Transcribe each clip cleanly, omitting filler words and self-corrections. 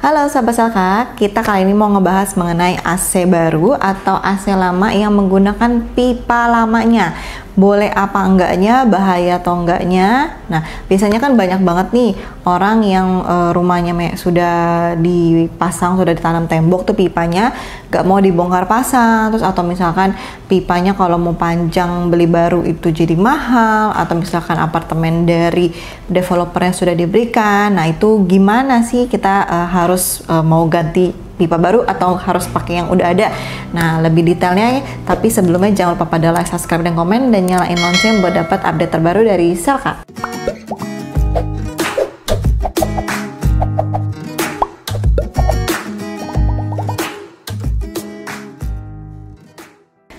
Halo sahabat Selka, kita kali ini mau ngebahas mengenai AC baru atau AC lama yang menggunakan pipa lamanya. Boleh apa enggaknya, bahaya atau enggaknya. Nah, biasanya kan banyak banget nih orang yang rumahnya sudah dipasang, sudah ditanam tembok tuh pipanya gak mau dibongkar pasang. Terus atau misalkan pipanya kalau mau panjang beli baru itu jadi mahal, atau misalkan apartemen dari developer yang sudah diberikan. Nah, itu gimana sih kita harus mau ganti pipa baru atau harus pakai yang udah ada? Nah, lebih detailnya, tapi sebelumnya jangan lupa pada like, subscribe, dan komen, dan nyalain lonceng buat dapat update terbaru dari Selka.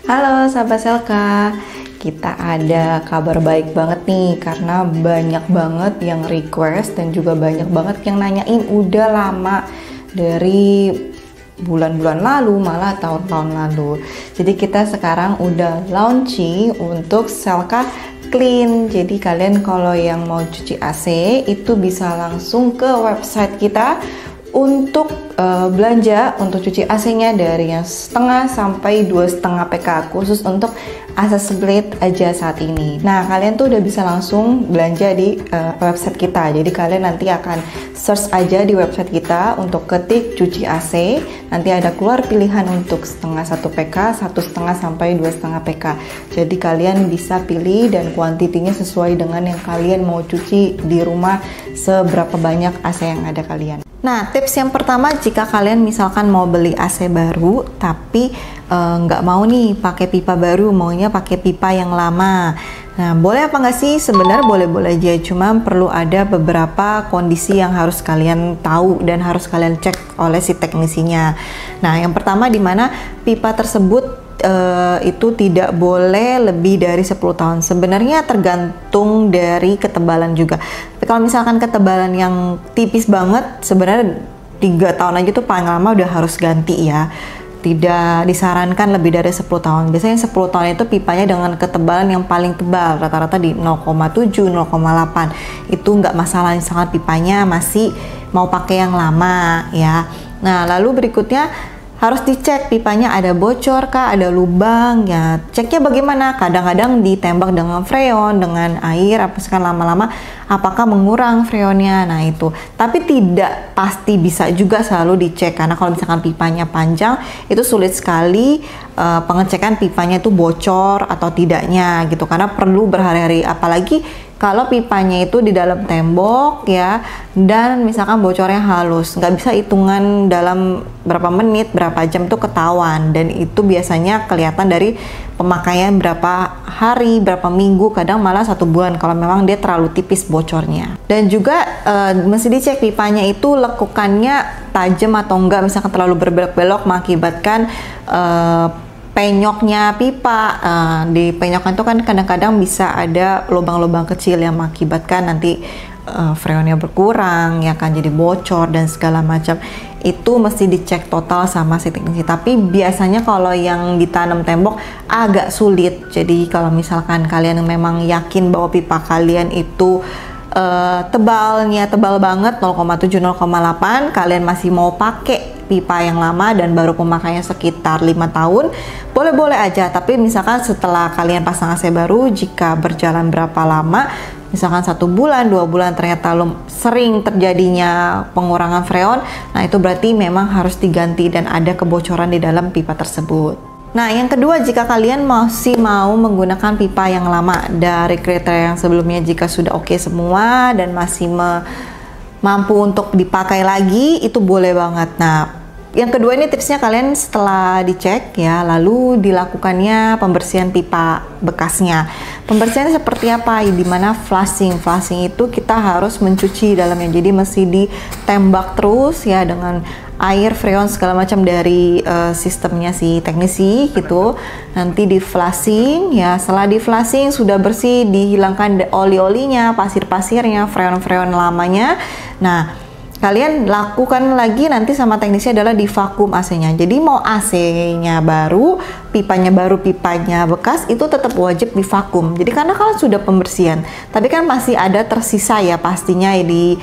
Halo sahabat Selka, kita ada kabar baik banget nih karena banyak banget yang request dan juga banyak banget yang nanyain udah lama, dari bulan-bulan lalu, malah tahun-tahun lalu. Jadi kita sekarang udah launching untuk Selka Clean. Jadi kalian kalau yang mau cuci AC itu bisa langsung ke website kita untuk belanja untuk cuci AC-nya dari yang setengah sampai 2,5 PK khusus untuk AC split aja saat ini. Nah, kalian tuh udah bisa langsung belanja di website kita. Jadi kalian nanti akan search aja di website kita untuk ketik cuci AC. Nanti ada keluar pilihan untuk setengah 1 PK, 1,5 sampai 2,5 PK. Jadi kalian bisa pilih dan kuantitinya sesuai dengan yang kalian mau cuci di rumah, seberapa banyak AC yang ada kalian. Nah, tips yang pertama, jika kalian misalkan mau beli AC baru tapi nggak mau nih pakai pipa baru, maunya pakai pipa yang lama. Nah, boleh apa nggak sih? Sebenarnya boleh-boleh aja, cuma perlu ada beberapa kondisi yang harus kalian tahu dan harus kalian cek oleh si teknisinya. Nah, yang pertama, di mana pipa tersebut itu tidak boleh lebih dari 10 tahun. Sebenarnya tergantung dari ketebalan juga. Tapi kalau misalkan ketebalan yang tipis banget, sebenarnya 3 tahun aja tuh paling lama udah harus ganti ya. Tidak disarankan lebih dari 10 tahun. Biasanya 10 tahun itu pipanya dengan ketebalan yang paling tebal, rata-rata di 0,7, 0,8. Itu nggak masalah, misalkan pipanya masih mau pakai yang lama ya. Nah, lalu berikutnya harus dicek pipanya ada bocor kah, ada lubang ya. Ceknya bagaimana? Kadang-kadang ditembak dengan freon, dengan air, apa sekarang lama-lama apakah mengurang freonnya. Nah, itu. Tapi tidak pasti bisa juga selalu dicek, karena kalau misalkan pipanya panjang itu sulit sekali pengecekan pipanya itu bocor atau tidaknya gitu, karena perlu berhari-hari, apalagi kalau pipanya itu di dalam tembok ya, dan misalkan bocornya halus, nggak bisa hitungan dalam berapa menit, berapa jam tuh ketahuan, dan itu biasanya kelihatan dari pemakaian berapa hari, berapa minggu, kadang malah 1 bulan kalau memang dia terlalu tipis bocornya. Dan juga mesti dicek pipanya itu lekukannya tajam atau enggak, misalkan terlalu berbelok-belok mengakibatkan penyoknya pipa. Di penyoknya itu kan kadang-kadang bisa ada lubang-lubang kecil yang mengakibatkan nanti freonnya berkurang ya kan, jadi bocor dan segala macam. Itu mesti dicek total sama si teknisi. Tapi biasanya kalau yang ditanam tembok agak sulit. Jadi kalau misalkan kalian memang yakin bahwa pipa kalian itu tebalnya tebal banget 0,7, 0,8, kalian masih mau pakai pipa yang lama dan baru pemakaiannya sekitar 5 tahun, boleh-boleh aja. Tapi misalkan setelah kalian pasang AC baru, jika berjalan berapa lama, misalkan 1 bulan, 2 bulan ternyata sering terjadinya pengurangan freon, nah itu berarti memang harus diganti dan ada kebocoran di dalam pipa tersebut. Nah, yang kedua, jika kalian masih mau menggunakan pipa yang lama dari kriteria yang sebelumnya, jika sudah oke semua dan masih mampu untuk dipakai lagi, itu boleh banget. Nah, yang kedua ini tipsnya, kalian setelah dicek ya, lalu dilakukannya pembersihan pipa bekasnya. Pembersihannya seperti apa? Dimana flushing itu kita harus mencuci dalamnya, jadi mesti ditembak terus ya dengan air, freon, segala macam dari sistemnya si teknisi gitu. Nanti di flushing ya, setelah di flushing sudah bersih, dihilangkan oli-olinya, pasir-pasirnya, freon-freon lamanya. Nah, kalian lakukan lagi nanti sama teknisi adalah di vakum AC-nya. Jadi mau AC-nya baru, pipanya baru, pipanya bekas, itu tetap wajib divakum. Jadi karena kalau sudah pembersihan, tapi kan masih ada tersisa ya pastinya di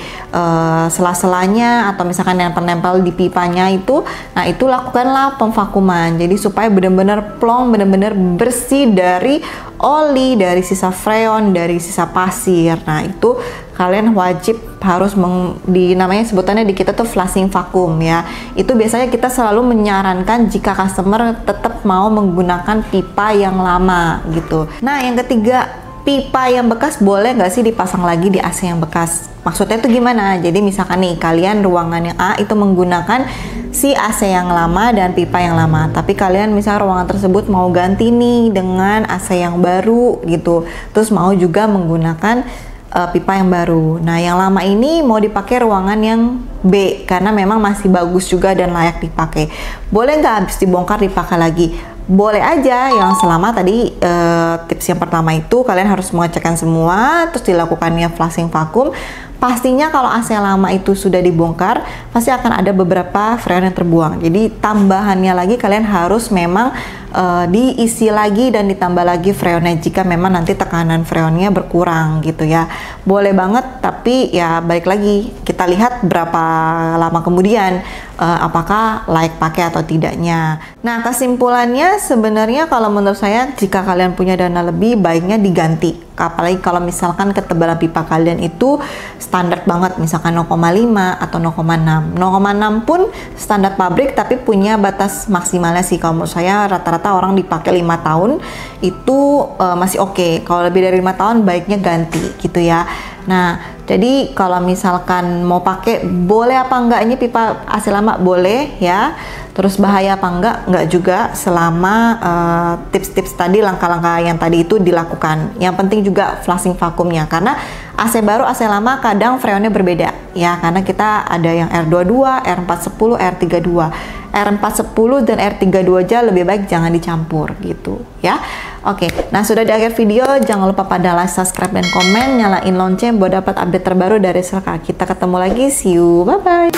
sela-selanya atau misalkan yang ternempel di pipanya itu, nah itu lakukanlah pemvakuman. Jadi supaya benar-benar plong, benar-benar bersih dari oli, dari sisa freon, dari sisa pasir. Nah itu kalian wajib harus namanya sebutannya di kita tuh flushing vakum ya. Itu biasanya kita selalu menyarankan jika customer tetap mau menggunakan pipa yang lama gitu. Nah yang ketiga, pipa yang bekas boleh nggak sih dipasang lagi di AC yang bekas? Maksudnya itu gimana? Jadi misalkan nih kalian ruangan yang A itu menggunakan si AC yang lama dan pipa yang lama, tapi kalian misal ruangan tersebut mau ganti nih dengan AC yang baru gitu, terus mau juga menggunakan pipa yang baru. Nah yang lama ini mau dipakai ruangan yang B karena memang masih bagus juga dan layak dipakai. Boleh nggak habis dibongkar dipakai lagi? Boleh aja, yang selama tadi tips yang pertama itu kalian harus mengecekkan semua, terus dilakukannya flushing vakum. Pastinya kalau AC lama itu sudah dibongkar, pasti akan ada beberapa freon yang terbuang. Jadi tambahannya lagi kalian harus memang diisi lagi dan ditambah lagi freonnya jika memang nanti tekanan freonnya berkurang gitu ya. Boleh banget, tapi ya balik lagi kita lihat berapa lama kemudian apakah layak pakai atau tidaknya. Nah kesimpulannya sebenarnya kalau menurut saya jika kalian punya dana lebih baiknya diganti. Apalagi kalau misalkan ketebalan pipa kalian itu standar banget, misalkan 0,5 atau 0,6. 0,6 pun standar pabrik tapi punya batas maksimalnya sih. Kalau menurut saya rata-rata orang dipakai 5 tahun itu masih oke. Kalau lebih dari 5 tahun baiknya ganti gitu ya. Nah jadi kalau misalkan mau pakai boleh apa enggaknya pipa AC lama boleh ya. Terus bahaya apa enggak juga selama tips-tips tadi, langkah-langkah yang tadi itu dilakukan. Yang penting juga flushing vakumnya karena AC baru, AC lama kadang freonnya berbeda ya, karena kita ada yang R22, R410, R32. R410 dan R32 aja lebih baik jangan dicampur gitu ya. Oke, nah sudah di akhir video, jangan lupa pada like, subscribe, dan komen, nyalain lonceng buat dapat update terbaru dari Selka. Kita ketemu lagi, see you, bye-bye.